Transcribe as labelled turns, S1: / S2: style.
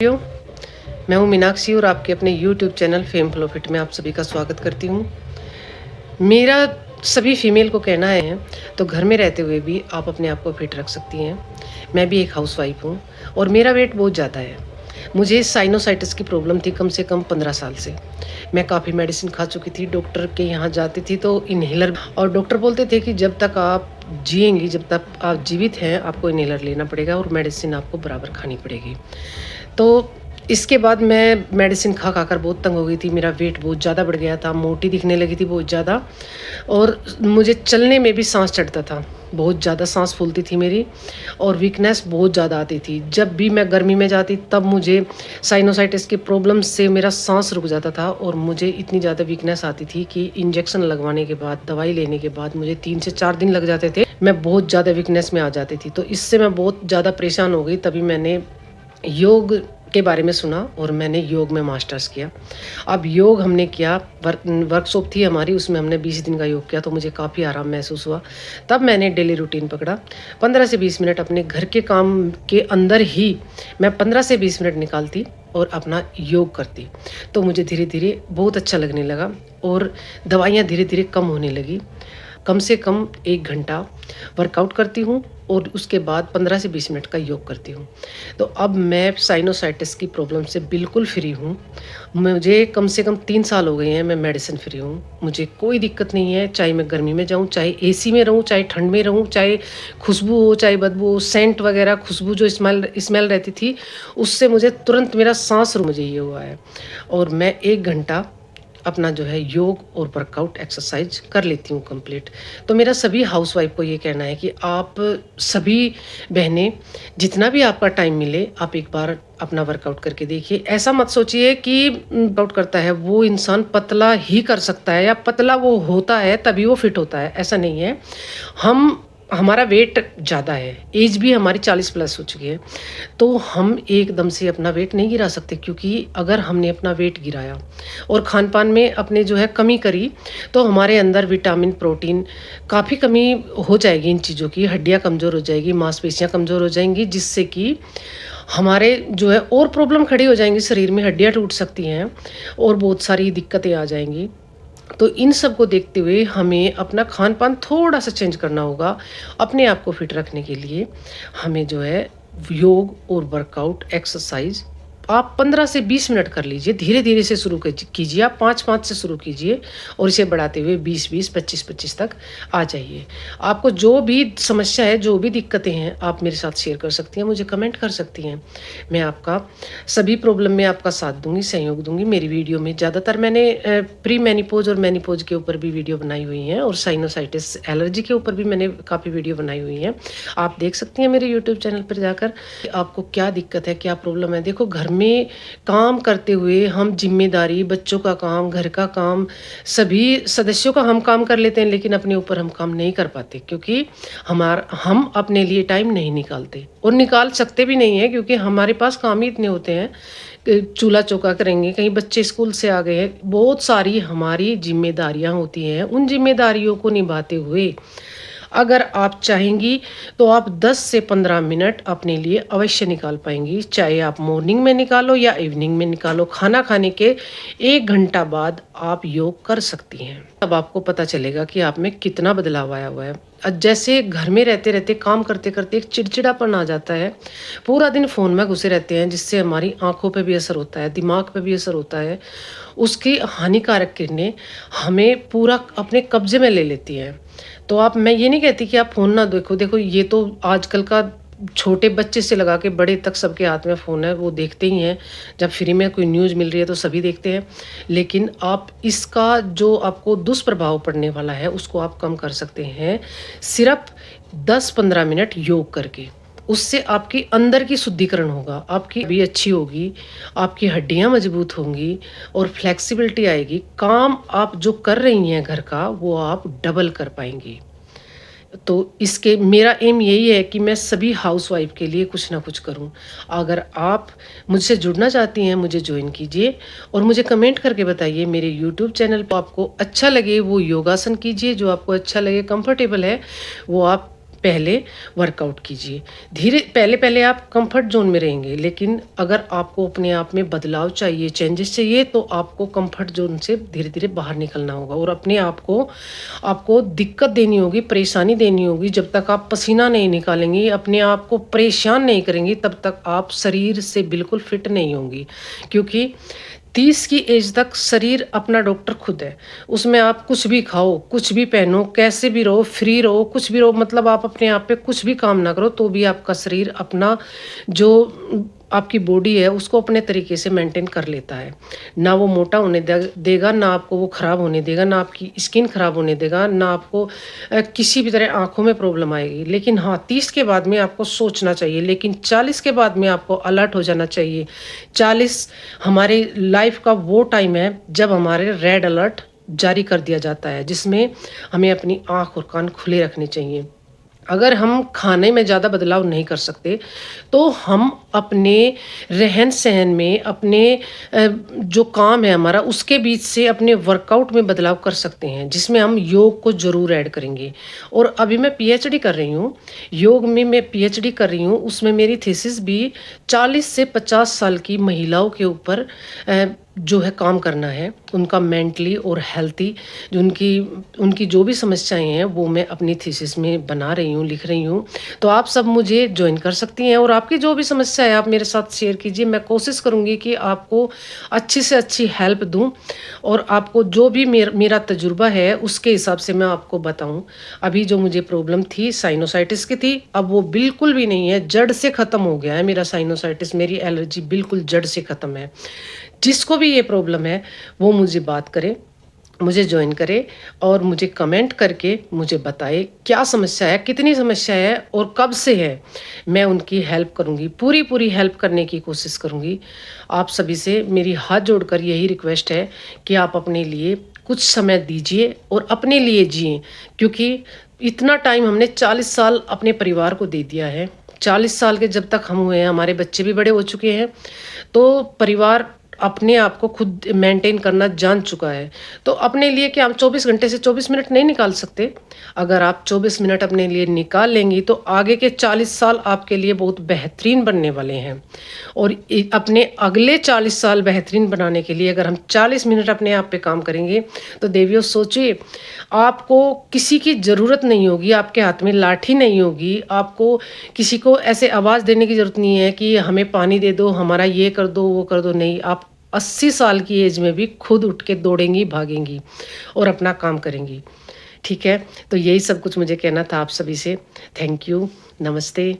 S1: यो, मैं हूं मीनाक्षी और आपके अपने YouTube channel fame flow fit में आप सभी का स्वागत करती हूं। मेरा सभी फीमेल को कहना है तो घर में रहते हुए भी आप अपने आप को फिट रख सकती हैं। मैं भी एक हाउसवाइफ हूं और मेरा वेट बहुत ज़्यादा है। मुझे साइनोसाइटिस की प्रॉब्लम थी कम से कम 15 साल से। मैं काफ़ी मेडिसिन खा चुकी थी, डॉक्टर के यहाँ जाती थी तो इन्हेलर, और डॉक्टर बोलते थे कि जब तक आप जिएंगी, जब तक आप जीवित हैं, आपको इन्हेलर लेना पड़ेगा और मेडिसिन आपको बराबर खानी पड़ेगी। तो इसके बाद मैं मेडिसिन खा खा कर बहुत तंग हो गई थी। मेरा वेट बहुत ज़्यादा बढ़ गया था, मोटी दिखने लगी थी बहुत ज़्यादा, और मुझे चलने में भी सांस चढ़ता था, बहुत ज़्यादा सांस फूलती थी मेरी, और वीकनेस बहुत ज़्यादा आती थी। जब भी मैं गर्मी में जाती तब मुझे साइनोसाइटिस की प्रॉब्लम से मेरा सांस रुक जाता था और मुझे इतनी ज़्यादा वीकनेस आती थी कि इंजेक्शन लगवाने के बाद, दवाई लेने के बाद मुझे 3 से 4 दिन लग जाते थे। मैं बहुत ज़्यादा वीकनेस में आ जाती थी, तो इससे मैं बहुत ज़्यादा परेशान हो गई। तभी मैंने योग के बारे में सुना और मैंने योग में मास्टर्स किया। अब योग हमने किया, वर्कशॉप थी हमारी, उसमें हमने 20 दिन का योग किया, तो मुझे काफ़ी आराम महसूस हुआ। तब मैंने डेली रूटीन पकड़ा। 15 से 20 मिनट अपने घर के काम के अंदर ही मैं 15 से 20 मिनट निकालती और अपना योग करती। तो मुझे धीरे धीरे बहुत अच्छा लगने लगा और दवाइयाँ धीरे धीरे कम होने लगी। कम से कम 1 घंटा वर्कआउट करती हूँ और उसके बाद 15 से 20 मिनट का योग करती हूँ। तो अब मैं साइनोसाइटिस की प्रॉब्लम से बिल्कुल फ्री हूँ। मुझे कम से कम 3 साल हो गए हैं, मैं मेडिसिन फ्री हूँ। मुझे कोई दिक्कत नहीं है, चाहे मैं गर्मी में जाऊँ, चाहे एसी में रहूँ, चाहे ठंड में रहूँ, चाहे खुशबू हो, चाहे बदबू हो, सेंट वगैरह खुशबू जो स्मेल रहती थी, उससे मुझे तुरंत मेरा साँस मुझे ये हुआ है। और मैं 1 घंटा अपना जो है योग और वर्कआउट एक्सरसाइज कर लेती हूँ कंप्लीट। तो मेरा सभी हाउसवाइफ को ये कहना है कि आप सभी बहनें, जितना भी आपका टाइम मिले, आप एक बार अपना वर्कआउट करके देखिए। ऐसा मत सोचिए कि वर्कआउट करता है वो इंसान पतला ही कर सकता है या पतला वो होता है तभी वो फिट होता है, ऐसा नहीं है। हमारा वेट ज़्यादा है, एज भी हमारी 40 प्लस हो चुकी है, तो हम एकदम से अपना वेट नहीं गिरा सकते, क्योंकि अगर हमने अपना वेट गिराया और खान पान में अपने जो है कमी करी, तो हमारे अंदर विटामिन, प्रोटीन काफ़ी कमी हो जाएगी। इन चीज़ों की हड्डियाँ कमज़ोर हो जाएगी, मांसपेशियाँ कमज़ोर हो जाएंगी, जिससे कि हमारे जो है और प्रॉब्लम खड़ी हो जाएंगी, शरीर में हड्डियाँ टूट सकती हैं और बहुत सारी दिक्कतें आ जाएंगी। तो इन सब को देखते हुए हमें अपना खान पान थोड़ा सा चेंज करना होगा। अपने आप को फिट रखने के लिए हमें जो है योग और वर्कआउट एक्सरसाइज आप 15 से 20 मिनट कर लीजिए। धीरे धीरे से शुरू कीजिए, आप 5-5 से शुरू कीजिए और इसे बढ़ाते हुए 20-20, 25-25 तक आ जाइए। आपको जो भी समस्या है, जो भी दिक्कतें हैं, आप मेरे साथ शेयर कर सकती हैं, मुझे कमेंट कर सकती हैं। मैं आपका सभी प्रॉब्लम में आपका साथ दूंगी, सहयोग दूंगी। मेरी वीडियो में ज़्यादातर मैंने प्री मैनिपोज और मैनिपोज के ऊपर भी वीडियो बनाई हुई हैं और साइनोसाइटिस एलर्जी के ऊपर भी मैंने काफ़ी वीडियो बनाई हुई हैं। आप देख सकती हैं मेरे यूट्यूब चैनल पर जाकर आपको क्या दिक्कत है, क्या प्रॉब्लम है। देखो, घर में काम करते हुए हम जिम्मेदारी, बच्चों का काम, घर का काम, सभी सदस्यों का हम काम कर लेते हैं, लेकिन अपने ऊपर हम काम नहीं कर पाते, क्योंकि हम अपने लिए टाइम नहीं निकालते और निकाल सकते भी नहीं है, क्योंकि हमारे पास काम ही इतने होते हैं। चूल्हा चौका करेंगे, कहीं बच्चे स्कूल से आ गए हैं, बहुत सारी हमारी जिम्मेदारियां होती हैं। उन जिम्मेदारियों को निभाते हुए अगर आप चाहेंगी तो आप 10 से 15 मिनट अपने लिए अवश्य निकाल पाएंगी। चाहे आप मॉर्निंग में निकालो या इवनिंग में निकालो, खाना खाने के 1 घंटा बाद आप योग कर सकती हैं। तब आपको पता चलेगा कि आप में कितना बदलाव आया हुआ है। जैसे घर में रहते रहते, काम करते करते एक चिड़चिड़ापन आ जाता है, पूरा दिन फ़ोन में घुसे रहते हैं, जिससे हमारी आंखों पे भी असर होता है, दिमाग पे भी असर होता है। उसकी हानिकारक किरणें हमें पूरा अपने कब्जे में ले लेती हैं। तो मैं ये नहीं कहती कि आप फ़ोन ना देखो। देखो, ये तो आजकल का छोटे बच्चे से लगा के बड़े तक सबके हाथ में फ़ोन है, वो देखते ही हैं। जब फ्री में कोई न्यूज़ मिल रही है तो सभी देखते हैं, लेकिन आप इसका जो आपको दुष्प्रभाव पड़ने वाला है उसको आप कम कर सकते हैं सिर्फ 10-15 मिनट योग करके। उससे आपकी अंदर की शुद्धिकरण होगा, आपकी भी अच्छी होगी, आपकी हड्डियां मजबूत होंगी और फ्लेक्सिबिलिटी आएगी। काम आप जो कर रही हैं घर का, वो आप डबल कर पाएंगी। तो इसके मेरा एम यही है कि मैं सभी हाउसवाइफ के लिए कुछ ना कुछ करूं। अगर आप मुझसे जुड़ना चाहती हैं, मुझे ज्वाइन कीजिए और मुझे कमेंट करके बताइए। मेरे यूट्यूब चैनल पर आपको अच्छा लगे वो योगासन कीजिए, जो आपको अच्छा लगे, कंफर्टेबल है, वो आप पहले वर्कआउट कीजिए। पहले पहले आप कंफर्ट ज़ोन में रहेंगे, लेकिन अगर आपको अपने आप में बदलाव चाहिए, चेंजेस चाहिए, तो आपको कंफर्ट ज़ोन से धीरे-धीरे बाहर निकलना होगा और अपने आप को आपको दिक्कत देनी होगी, परेशानी देनी होगी। जब तक आप पसीना नहीं निकालेंगी, अपने आप को परेशान नहीं करेंगी, तब तक आप शरीर से बिल्कुल फिट नहीं होंगी। क्योंकि 30 की एज तक शरीर अपना डॉक्टर खुद है। उसमें आप कुछ भी खाओ, कुछ भी पहनो, कैसे भी रहो, फ्री रहो, कुछ भी रहो, मतलब आप अपने आप पे कुछ भी काम ना करो, तो भी आपका शरीर अपना जो आपकी बॉडी है उसको अपने तरीके से मेंटेन कर लेता है। ना वो मोटा होने देगा, ना आपको वो खराब होने देगा, ना आपकी स्किन खराब होने देगा, ना आपको किसी भी तरह आँखों में प्रॉब्लम आएगी। लेकिन हाँ, 30 के बाद में आपको सोचना चाहिए, लेकिन 40 के बाद में आपको अलर्ट हो जाना चाहिए। 40 हमारी लाइफ का वो टाइम है जब हमारे रेड अलर्ट जारी कर दिया जाता है, जिसमें हमें अपनी आँख और कान खुले रखने चाहिए। अगर हम खाने में ज़्यादा बदलाव नहीं कर सकते, तो हम अपने रहन-सहन में, अपने जो काम है हमारा, उसके बीच से अपने वर्कआउट में बदलाव कर सकते हैं, जिसमें हम योग को ज़रूर ऐड करेंगे। और अभी मैं पीएचडी कर रही हूँ, योग में मैं पीएचडी कर रही हूँ, उसमें मेरी थीसिस भी 40 से 50 साल की महिलाओं के ऊपर जो है काम करना है, उनका मेंटली और हेल्थी जो उनकी उनकी जो भी समस्याएँ हैं, वो मैं अपनी थीसिस में बना रही हूँ, लिख रही हूँ। तो आप सब मुझे जॉइन कर सकती हैं और आपकी जो भी समस्या है, आप मेरे साथ शेयर कीजिए। मैं कोशिश करूँगी कि आपको अच्छी से अच्छी हेल्प दूँ और आपको जो भी मेरा तजुर्बा है, उसके हिसाब से मैं आपको बताऊँ। अभी जो मुझे प्रॉब्लम थी, साइनोसाइटिस की थी, अब वो बिल्कुल भी नहीं है, जड़ से ख़त्म हो गया है मेरा साइनोसाइटिस, मेरी एलर्जी बिल्कुल जड़ से ख़त्म है। जिसको भी ये प्रॉब्लम है, वो मुझे बात करे, मुझे जॉइन करे और मुझे कमेंट करके मुझे बताए क्या समस्या है, कितनी समस्या है और कब से है। मैं उनकी हेल्प करूँगी, पूरी हेल्प करने की कोशिश करूँगी। आप सभी से मेरी हाथ जोड़कर यही रिक्वेस्ट है कि आप अपने लिए कुछ समय दीजिए और अपने लिए जिएँ, क्योंकि इतना टाइम हमने 40 साल अपने परिवार को दे दिया है। 40 साल के जब तक हम हुए हैं, हमारे बच्चे भी बड़े हो चुके हैं, तो परिवार अपने आप को खुद मेंटेन करना जान चुका है। तो अपने लिए क्या हम 24 घंटे से 24 मिनट नहीं निकाल सकते? अगर आप 24 मिनट अपने लिए निकाल लेंगी, तो आगे के 40 साल आपके लिए बहुत बेहतरीन बनने वाले हैं। और अपने अगले 40 साल बेहतरीन बनाने के लिए अगर हम 40 मिनट अपने आप पे काम करेंगे, तो देवियों सोचिए, आपको किसी की ज़रूरत नहीं होगी, आपके हाथ में लाठी नहीं होगी, आपको किसी को ऐसे आवाज़ देने की ज़रूरत नहीं है कि हमें पानी दे दो, हमारा ये कर दो, वो कर दो, नहीं। आप 80 साल की एज में भी खुद उठ के दौड़ेंगी, भागेंगी और अपना काम करेंगी। ठीक है? तो यही सब कुछ मुझे कहना था आप सभी से। Thank you. नमस्ते।